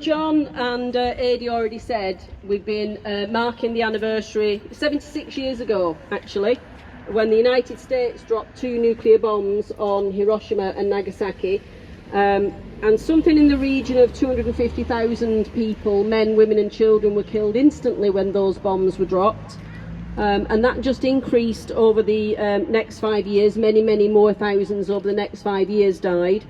John and Adi already said we've been marking the anniversary 76 years ago, actually, when the United States dropped 2 nuclear bombs on Hiroshima and Nagasaki, and something in the region of 250,000 people, men, women and children, were killed instantly when those bombs were dropped. And that just increased over the next 5 years. Many more thousands over the next 5 years died.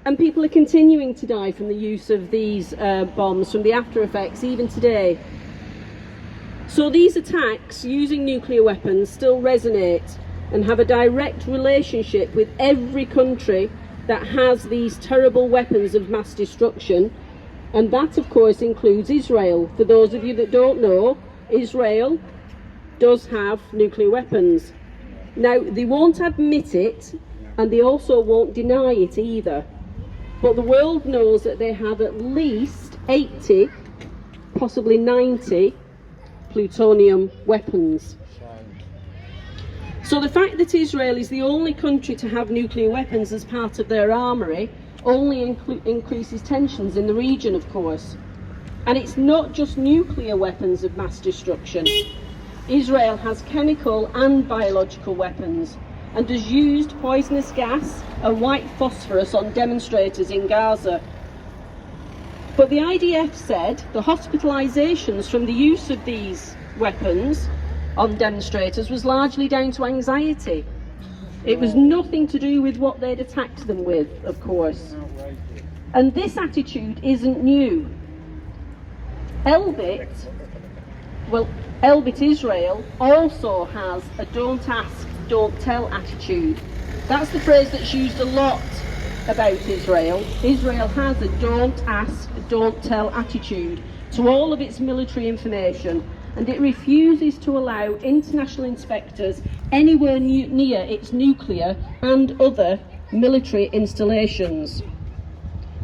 And people are continuing to die from the use of these bombs, from the after effects, even today. So these attacks using nuclear weapons still resonate and have a direct relationship with every country that has these terrible weapons of mass destruction. And that, of course, includes Israel. For those of you that don't know, Israel does have nuclear weapons. Now, they won't admit it, and they also won't deny it either. But the world knows that they have at least 80, possibly 90 plutonium weapons. So the fact that Israel is the only country to have nuclear weapons as part of their armoury only increases tensions in the region, of course. And it's not just nuclear weapons of mass destruction. Israel has chemical and biological weapons, and has used poisonous gas and white phosphorus on demonstrators in Gaza. But the IDF said the hospitalisations from the use of these weapons on demonstrators was largely down to anxiety. It was nothing to do with what they'd attacked them with, of course. And this attitude isn't new. Elbit Israel also has a don't ask, don't tell attitude. That's the phrase that's used a lot about Israel. Israel has a don't ask, don't tell attitude to all of its military information, and it refuses to allow international inspectors anywhere near its nuclear and other military installations.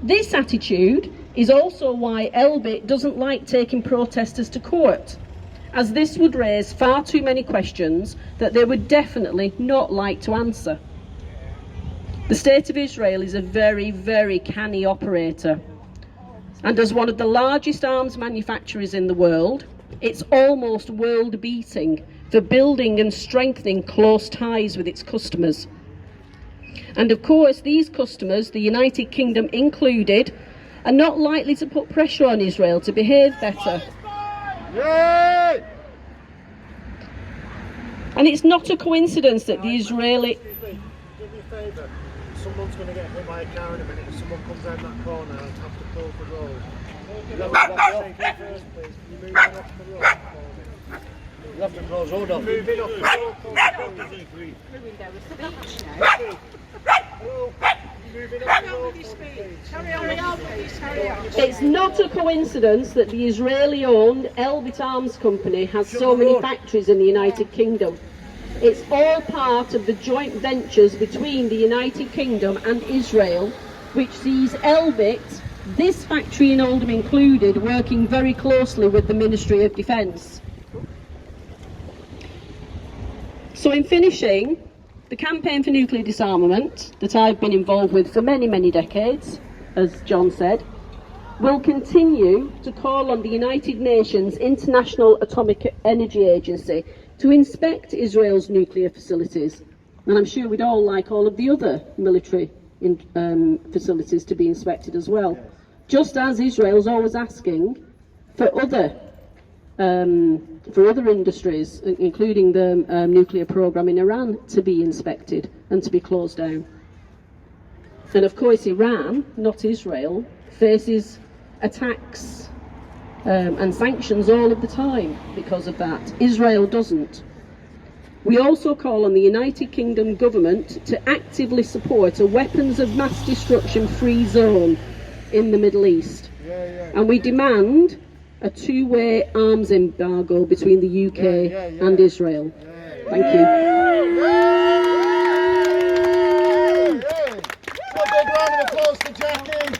This attitude is also why Elbit doesn't like taking protesters to court, as this would raise far too many questions that they would definitely not like to answer. The State of Israel is a very canny operator, and as one of the largest arms manufacturers in the world, it's almost world-beating for building and strengthening close ties with its customers. And of course, these customers, the United Kingdom included, are not likely to put pressure on Israel to behave better. Yay! And it's not a coincidence that the Israeli... Excuse me, do me a favour. Someone's going to get hit by a car in a minute. If someone comes around that corner, I'll have to close the road. First, please. Can you move on off the road? You have to close road off. Moving off the road. Moving down the beach now. Hello. Moving off the road. Carry on, please, carry on. It's not a coincidence that the Israeli-owned Elbit Arms Company has so many factories in the United Kingdom. It's all part of the joint ventures between the United Kingdom and Israel, which sees Elbit, this factory in Oldham included, working very closely with the Ministry of Defence. So in finishing, the campaign for nuclear disarmament that I've been involved with for many decades, as John said, will continue to call on the United Nations International Atomic Energy Agency to inspect Israel's nuclear facilities. And I'm sure we'd all like all of the other military facilities to be inspected as well. Just as Israel's always asking for other industries, including the nuclear program in Iran, to be inspected and to be closed down. And of course Iran, not Israel, faces attacks and sanctions all of the time because of that. Israel doesn't. We also call on the United Kingdom government to actively support a weapons of mass destruction free zone in the Middle East. And we demand a two-way arms embargo between the UK and Israel. Thank you. A big round of applause for Jackie.